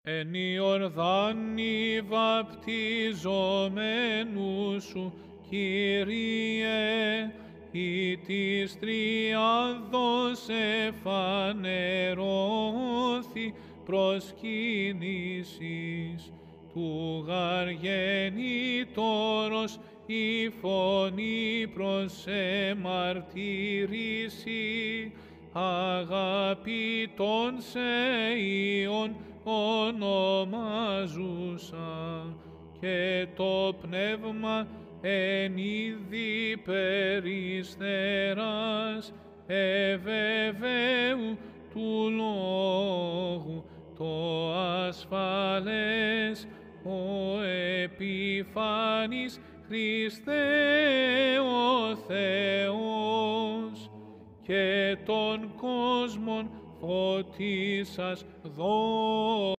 Εν Ιορδάνη βαπτιζομένου σου, Κύριε, ή της Τριάδος εφανερώθη προσκύνησης, του γαρ γεννήτωρος η φωνή προς εμαρτύρηση, αγαπητόν σε Υιον ονομάζουσα, και το πνεύμα εν είδη περιστεράς ευεβαίου του λόγου το ασφαλές ο επιφανής Χριστέ ο Θεός, και των κόσμων φωτίσας